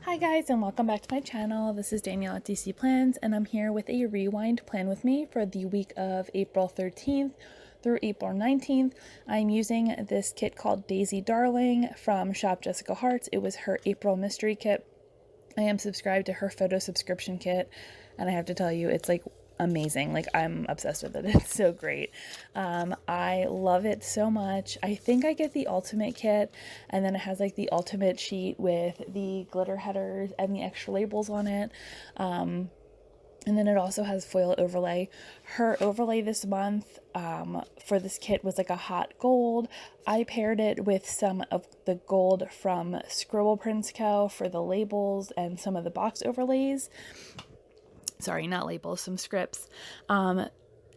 Hi guys, and welcome back to my channel. This is Danielle at DC Plans, and I'm here with a rewind plan with me for the week of April 13th through April 19th. I'm using this kit called Daisy Darling from Shop Jessica Hearts. It was her April mystery kit. I am subscribed to her photo subscription kit, and I have to tell you, it's like amazing. Like, I'm obsessed with it. It's so great. I love it so much. I think I get the ultimate kit, and then it has like the ultimate sheet with the glitter headers and the extra labels on it. And then it also has foil overlay. Her overlay this month for this kit was like a hot gold. I paired it with some of the gold from Scribble Prints Co. for the labels and some of the box overlays. Sorry, not labels, some scripts. And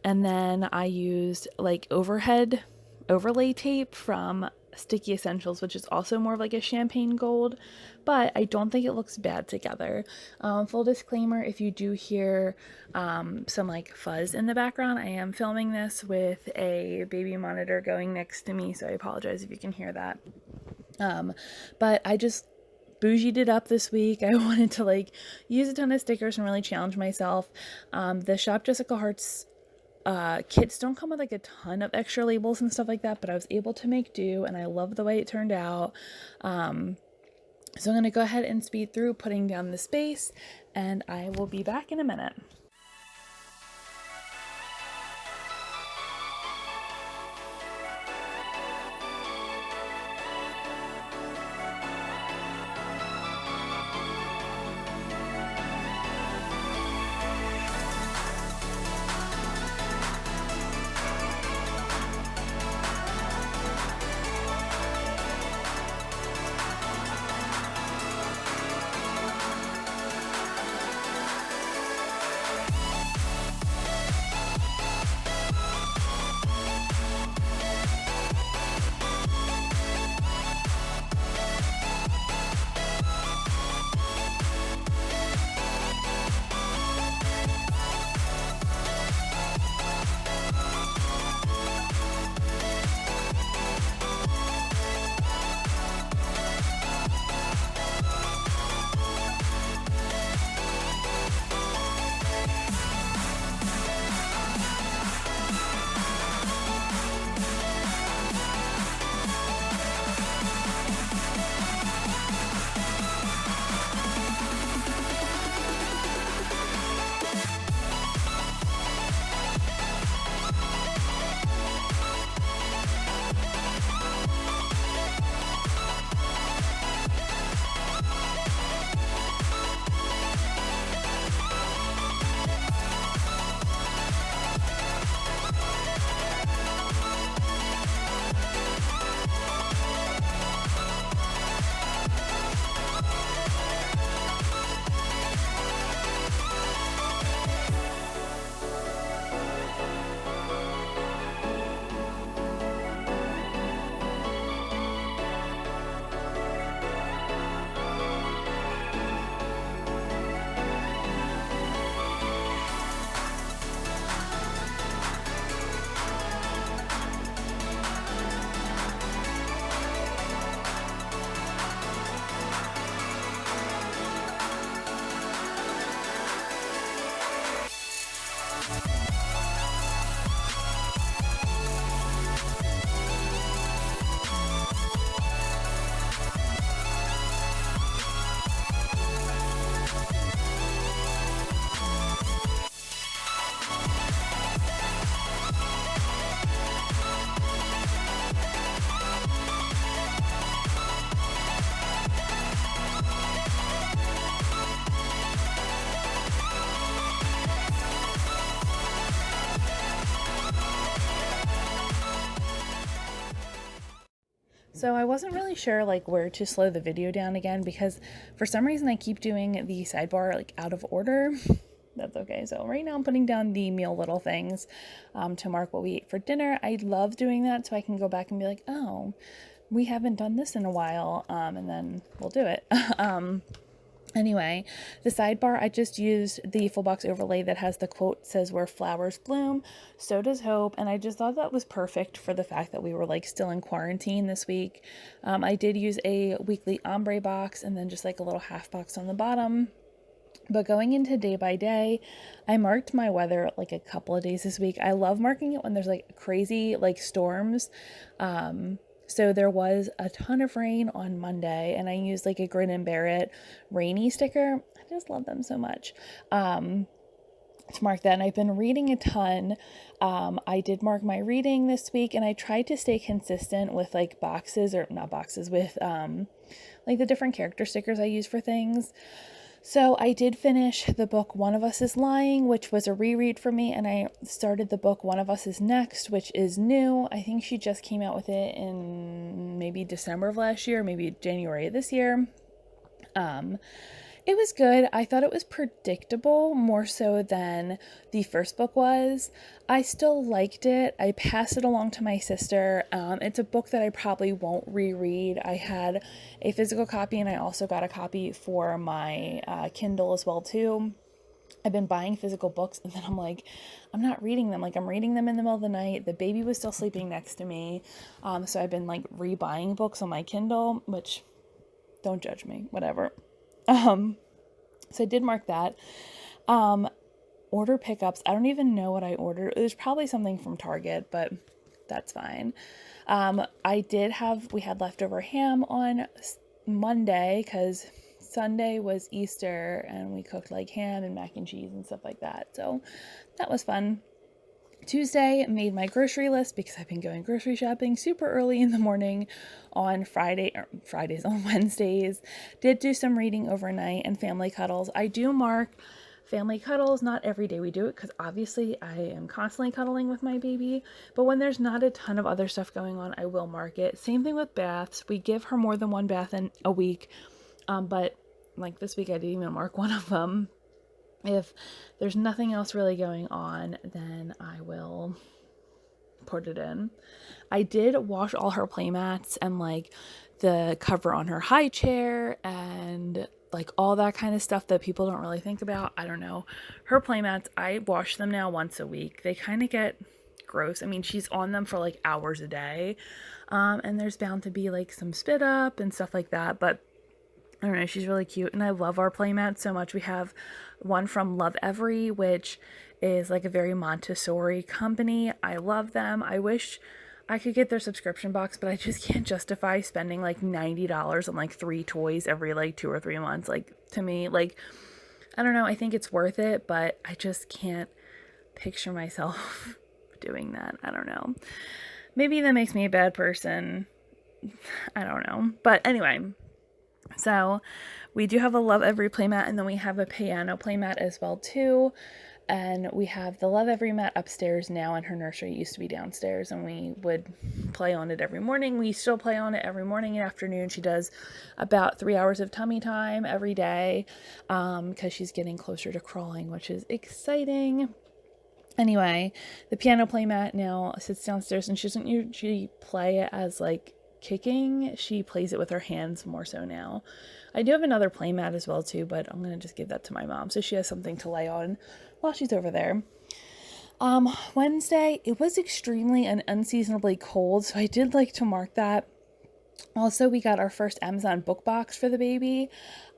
then I used like overhead overlay tape from Sticky Essentials, which is also more of like a champagne gold, but I don't think it looks bad together. Full disclaimer, if you do hear some like fuzz in the background, I am filming this with a baby monitor going next to me, so I apologize if you can hear that. But I just bougied it up this week. I wanted to like use a ton of stickers and really challenge myself. The Shop Jessica Hearts kits don't come with like a ton of extra labels and stuff like that, but I was able to make do, and I love the way it turned out. So I'm going to go ahead and speed through putting down the space, and I will be back in a minute. So I wasn't really sure like where to slow the video down again, because for some reason I keep doing the sidebar like out of order. That's okay. So right now I'm putting down the meal little things to mark what we ate for dinner. I love doing that so I can go back and be like, oh, we haven't done this in a while, and then we'll do it. Anyway, the sidebar, I just used the full box overlay that has the quote says where flowers bloom, so does hope. And I just thought that was perfect for the fact that we were like still in quarantine this week. I did use a weekly ombre box and then just like a little half box on the bottom. But going into day by day, I marked my weather like a couple of days this week. I love marking it when there's like crazy like storms. So there was a ton of rain on Monday, and I used like a Grin and Bear It rainy sticker. I just love them so much. To mark that, and I've been reading a ton. I did mark my reading this week, and I tried to stay consistent with like boxes, or not boxes, with like the different character stickers I use for things. So I did finish the book One of Us is Lying, which was a reread for me, and I started the book One of Us is Next, which is new. I think she just came out with it in maybe December of last year, maybe January of this year. It was good. I thought it was predictable more so than the first book was. I still liked it. I passed it along to my sister. It's a book that I probably won't reread. I had a physical copy and I also got a copy for my Kindle as well too. I've been buying physical books and then I'm like, I'm not reading them. Like I'm reading them in the middle of the night. The baby was still sleeping next to me. So I've been like rebuying books on my Kindle, which don't judge me, whatever. So I did mark that. Order pickups. I don't even know what I ordered. It was probably something from Target, but that's fine. We had leftover ham on Monday because Sunday was Easter and we cooked like ham and mac and cheese and stuff like that. So that was fun. Tuesday, made my grocery list because I've been going grocery shopping super early in the morning on on Wednesdays. Did do some reading overnight and family cuddles. I do mark family cuddles, not every day we do it because obviously I am constantly cuddling with my baby, but when there's not a ton of other stuff going on, I will mark it. Same thing with baths. We give her more than one bath in a week, but like this week I didn't even mark one of them. If there's nothing else really going on, then I will put it in. I did wash all her playmats and like the cover on her high chair and like all that kind of stuff that people don't really think about. I don't know. Her playmats, I wash them now once a week. They kind of get gross. I mean, she's on them for like hours a day. And there's bound to be like some spit up and stuff like that, but I don't know, she's really cute, and I love our playmats so much. We have one from Lovevery, which is like a very Montessori company. I love them. I wish I could get their subscription box, but I just can't justify spending like $90 on like 3 toys every like 2 or 3 months. Like to me, like, I don't know, I think it's worth it, but I just can't picture myself doing that. I don't know. Maybe that makes me a bad person. I don't know. But anyway, so we do have a Lovevery playmat, and then we have a piano playmat as well too. And we have the Lovevery mat upstairs now, and her nursery used to be downstairs, and we would play on it every morning. We still play on it every morning and afternoon. She does about 3 hours of tummy time every day because she's getting closer to crawling, which is exciting. Anyway, the piano playmat now sits downstairs, and she doesn't usually play it as like kicking. She plays it with her hands more so now. I do have another playmat as well too, but I'm going to just give that to my mom so she has something to lay on while she's over there. Wednesday, it was extremely and unseasonably cold, so I did like to mark that. Also, we got our first Amazon book box for the baby.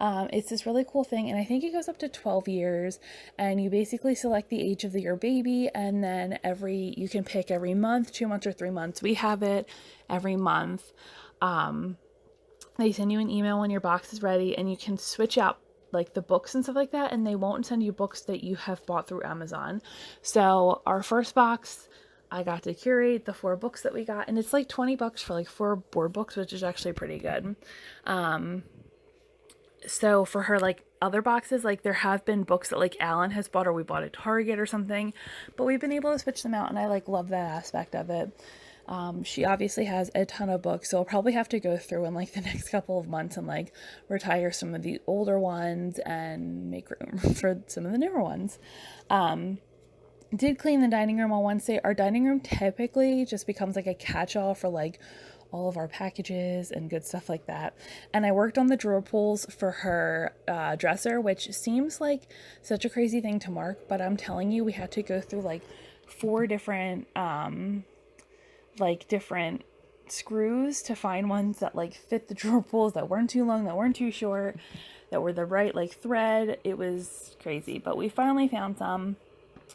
It's this really cool thing, and I think it goes up to 12 years, and you basically select the age of your baby, and then you can pick every month, 2 months or 3 months. We have it every month. They send you an email when your box is ready, and you can switch out like the books and stuff like that, and they won't send you books that you have bought through Amazon. So our first box, I got to curate the 4 books that we got, and it's like $20 for like 4 board books, which is actually pretty good. So for her like other boxes, like there have been books that like Alan has bought or we bought at Target or something, but we've been able to switch them out, and I like love that aspect of it. She obviously has a ton of books, so I'll probably have to go through in like the next couple of months and like retire some of the older ones and make room for some of the newer ones. Did clean the dining room on Wednesday. Our dining room typically just becomes like a catch-all for like all of our packages and good stuff like that. And I worked on the drawer pulls for her dresser, which seems like such a crazy thing to mark, but I'm telling you, we had to go through like 4 different different screws to find ones that like fit the drawer pulls, that weren't too long, that weren't too short, that were the right like thread. It was crazy, but we finally found some,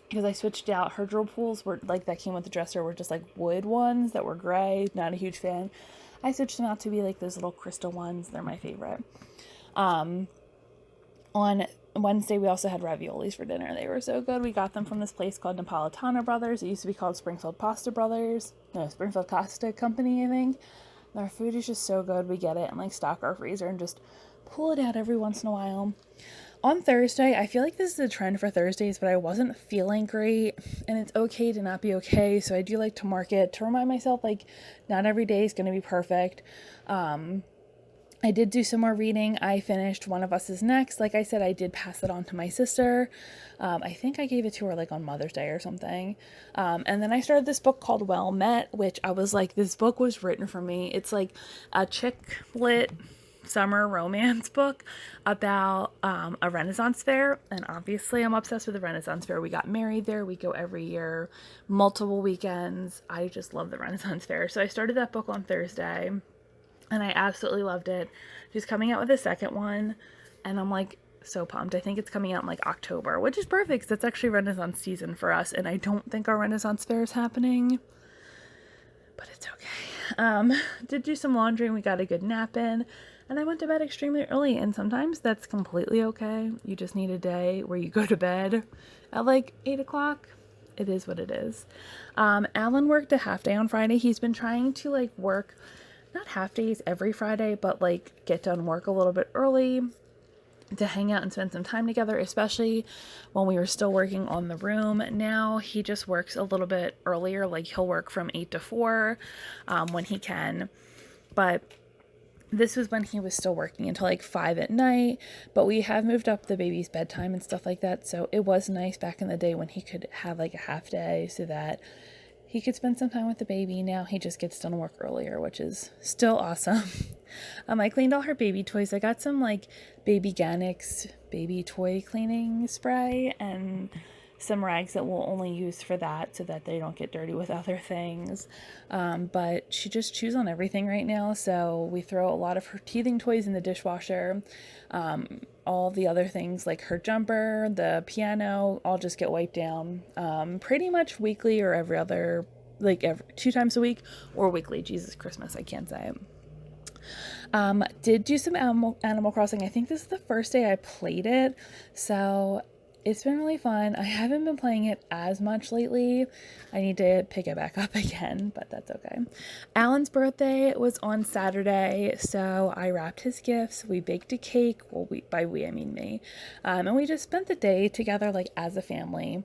because I switched out. Her drawer pulls were like, that came with the dresser, were just like wood ones that were gray. Not a huge fan. I switched them out to be like those little crystal ones. They're my favorite. On Wednesday, we also had raviolis for dinner. They were so good. We got them from this place called Napolitano Brothers. It used to be called Springfield Pasta Brothers. No, Springfield Pasta Company, I think. Their food is just so good. We get it and like stock our freezer and just pull it out every once in a while. On Thursday, I feel like this is a trend for Thursdays, but I wasn't feeling great, and it's okay to not be okay. So I do like to mark it to remind myself, like, not every day is going to be perfect. I did do some more reading. I finished One of Us Is Next. Like I said, I did pass it on to my sister. I think I gave it to her like on Mother's Day or something. And then I started this book called Well Met, which I was like, this book was written for me. It's like a chick lit summer romance book about a Renaissance fair. And obviously I'm obsessed with the Renaissance fair. We got married there. We go every year, multiple weekends. I just love the Renaissance fair. So I started that book on Thursday. And I absolutely loved it. She's coming out with a second one, and I'm like so pumped. I think it's coming out in like October, which is perfect because it's actually Renaissance season for us, and I don't think our Renaissance fair is happening, but it's okay. Did do some laundry and we got a good nap in, and I went to bed extremely early, and sometimes that's completely okay. You just need a day where you go to bed at like 8 o'clock. It is what it is. Alan worked a half day on Friday. He's been trying to like work not half days every Friday, but like get done work a little bit early to hang out and spend some time together, especially when we were still working on the room. Now he just works a little bit earlier, like he'll work from 8 to 4 when he can, but this was when he was still working until like 5 at night. But we have moved up the baby's bedtime and stuff like that, so it was nice back in the day when he could have like a half day so that he could spend some time with the baby. Now he just gets done work earlier, which is still awesome. I cleaned all her baby toys. I got some like Baby Ganix baby toy cleaning spray and some rags that we'll only use for that so that they don't get dirty with other things. But she just chews on everything right now. So we throw a lot of her teething toys in the dishwasher. All the other things like her jumper, the piano, all just get wiped down pretty much weekly or every other, like 2 times a week or weekly. Jesus Christmas, I can't say it. Did do some Animal Crossing. I think this is the first day I played it, so it's been really fun. I haven't been playing it as much lately. I need to pick it back up again, but that's okay. Alan's birthday was on Saturday, so I wrapped his gifts. We baked a cake. Well, by we, I mean me. And we just spent the day together, like, as a family.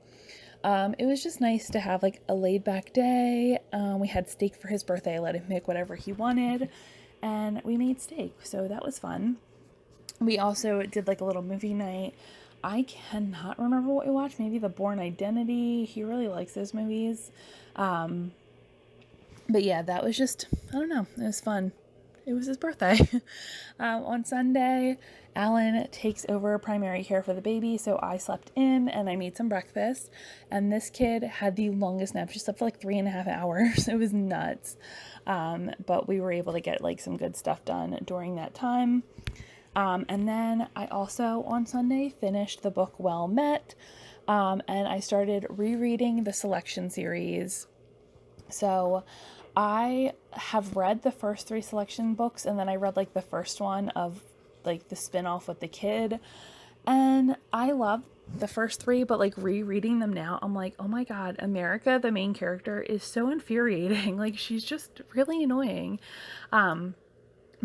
It was just nice to have, like, a laid-back day. We had steak for his birthday. I let him pick whatever he wanted, and we made steak, so that was fun. We also did, like, a little movie night. I cannot remember what we watched. Maybe The Bourne Identity. He really likes those movies. But yeah, that was just, I don't know. It was fun. It was his birthday. On Sunday, Alan takes over primary care for the baby, so I slept in and I made some breakfast. And this kid had the longest nap. She slept for like 3.5 hours. It was nuts. But we were able to get like some good stuff done during that time. And then I also on Sunday finished the book Well Met, and I started rereading the Selection series. So I have read the first 3 Selection books, and then I read like the first one of like the spin-off with the kid, and I love the first 3, but like rereading them now, I'm like, oh my god, America, the main character, is so infuriating. Like, she's just really annoying.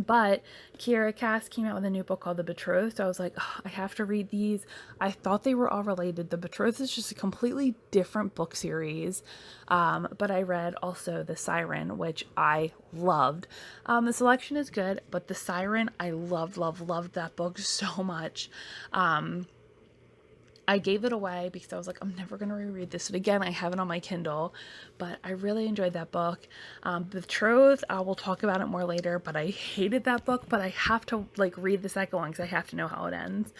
But Kiera Cass came out with a new book called The Betrothed, so I was like, oh, I have to read these. I thought they were all related. The Betrothed is just a completely different book series. But I read also The Siren, which I loved. The Selection is good, but The Siren, I loved that book so much. I gave it away because I was like, I'm never going to reread this. But again, I have it on my Kindle, but I really enjoyed that book. Betrothed, I will talk about it more later, but I hated that book, but I have to like read the second one because I have to know how it ends.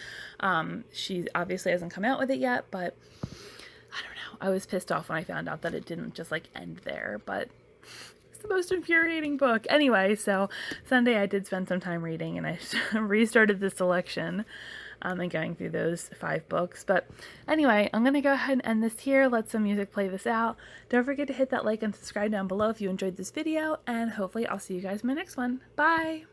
She obviously hasn't come out with it yet, but I don't know. I was pissed off when I found out that it didn't just like end there, but it's the most infuriating book. Anyway, so Sunday I did spend some time reading, and I restarted the selection and going through those 5 books. But anyway, I'm going to go ahead and end this here. Let some music play this out. Don't forget to hit that like and subscribe down below if you enjoyed this video, and hopefully I'll see you guys in my next one. Bye!